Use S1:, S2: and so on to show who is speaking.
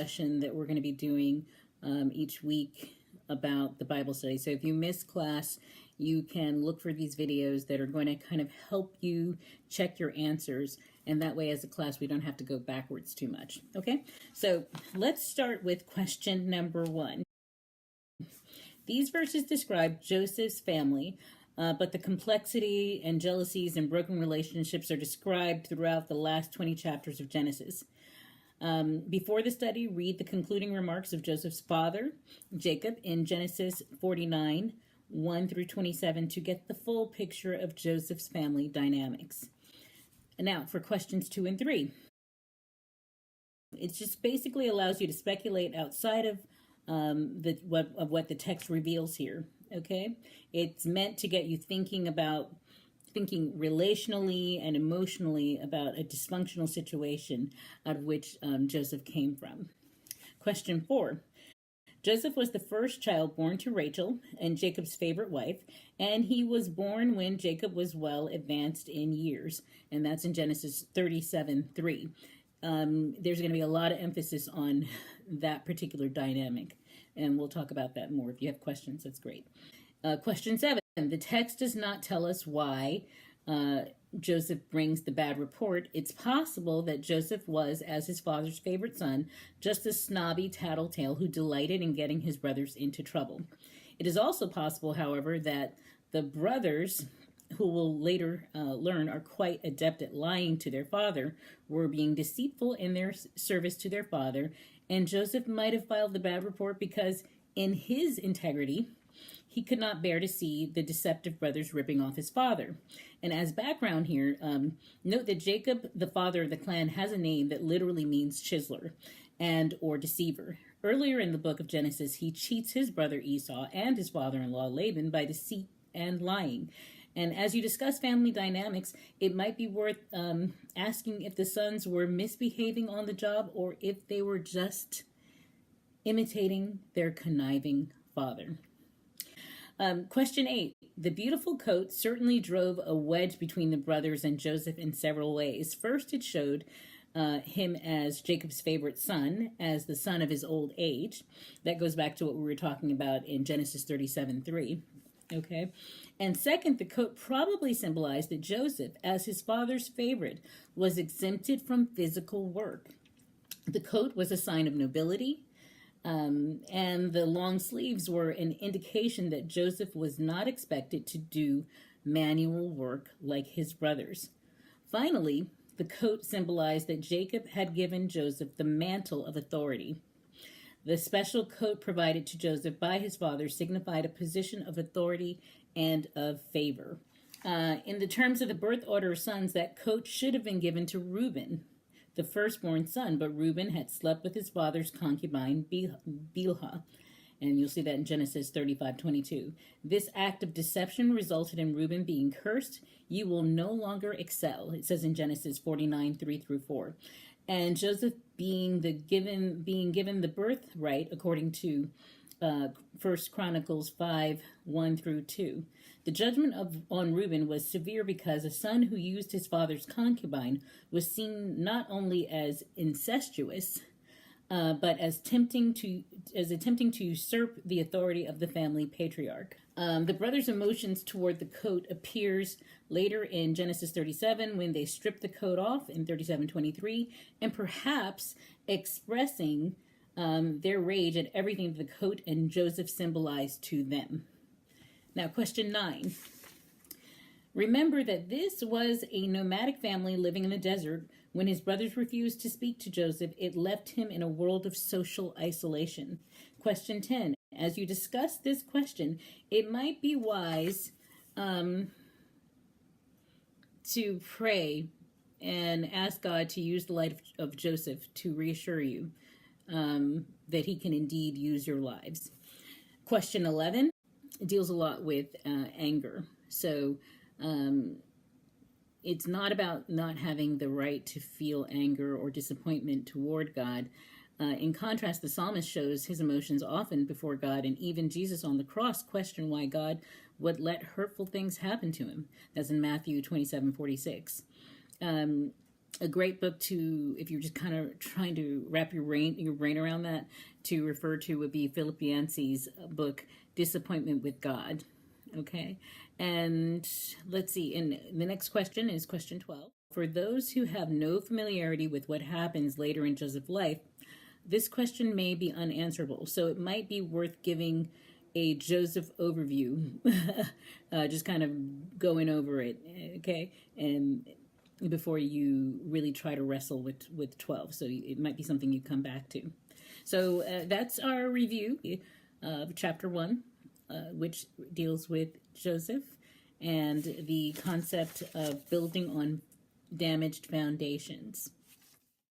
S1: discussion that we're going to be doing each week about the Bible study. So if you miss class, you can look for these videos that are going to kind of help you check your answers. And that way, as a class, we don't have to go backwards too much. Okay, so let's start with question number 1. These verses describe Joseph's family, but the complexity and jealousies and broken relationships are described throughout the last 20 chapters of Genesis. Before the study, read the concluding remarks of Joseph's father, Jacob, in Genesis 49, 1 through 27 to get the full picture of Joseph's family dynamics. And now for questions 2 and 3. It just basically allows you to speculate outside of what the text reveals here. Okay, it's meant to get you thinking relationally and emotionally about a dysfunctional situation out of which Joseph came from. Question 4. Joseph was the first child born to Rachel and Jacob's favorite wife, and he was born when Jacob was well advanced in years, and that's in Genesis 37:3. There's going to be a lot of emphasis on that particular dynamic, and we'll talk about that more. If you have questions, that's great. Question 7. The text does not tell us why Joseph brings the bad report. It's possible that Joseph was, as his father's favorite son, just a snobby tattletale who delighted in getting his brothers into trouble. It is also possible, however, that the brothers, who will later learn are quite adept at lying to their father, were being deceitful in their service to their father, and Joseph might have filed the bad report because, in his integrity, he could not bear to see the deceptive brothers ripping off his father. And as background here, note that Jacob, the father of the clan, has a name that literally means chiseler and or deceiver. Earlier in the book of Genesis, he cheats his brother Esau and his father-in-law Laban by deceit and lying. And as you discuss family dynamics, it might be worth asking if the sons were misbehaving on the job or if they were just imitating their conniving father. Question 8. The beautiful coat certainly drove a wedge between the brothers and Joseph in several ways. First, it showed him as Jacob's favorite son, as the son of his old age. That goes back to what we were talking about in Genesis 37:3. Okay. And second, the coat probably symbolized that Joseph, as his father's favorite, was exempted from physical work. The coat was a sign of nobility. And the long sleeves were an indication that Joseph was not expected to do manual work like his brothers. Finally, the coat symbolized that Jacob had given Joseph the mantle of authority. The special coat provided to Joseph by his father signified a position of authority and of favor. In the terms of the birth order of sons, that coat should have been given to Reuben, the firstborn son, but Reuben had slept with his father's concubine, Bilhah, and you'll see that in Genesis 35:22. This act of deception resulted in Reuben being cursed. You will no longer excel, it says in Genesis 49:3-4. And Joseph being given the birthright, according to 1 Chronicles 5:1-2. The judgment on Reuben was severe because a son who used his father's concubine was seen not only as incestuous, but as attempting to usurp the authority of the family patriarch. The brothers' emotions toward the coat appears later in Genesis 37 when they strip the coat off in 37:23, and perhaps expressing their rage at everything that the coat and Joseph symbolized to them. Now, question 9. Remember that this was a nomadic family living in the desert. When his brothers refused to speak to Joseph, it left him in a world of social isolation. Question 10. As you discuss this question, it might be wise to pray and ask God to use the light of Joseph to reassure you that he can indeed use your lives. Question 11 deals a lot with anger. So it's not about not having the right to feel anger or disappointment toward God. In contrast, the psalmist shows his emotions often before God, and even Jesus on the cross questioned why God would let hurtful things happen to him. That's in Matthew 27:46. a great book to, if you're just kind of trying to wrap your brain around that, to refer to would be Philip Yancey's book, Disappointment with God. Okay, and let's see, and the next question is question 12. For those who have no familiarity with what happens later in Joseph's life, this question may be unanswerable, so it might be worth giving a Joseph overview, just kind of going over it, okay, and before you really try to wrestle with 12. So it might be something you come back to. So that's our review of chapter 1, which deals with Joseph and the concept of building on damaged foundations.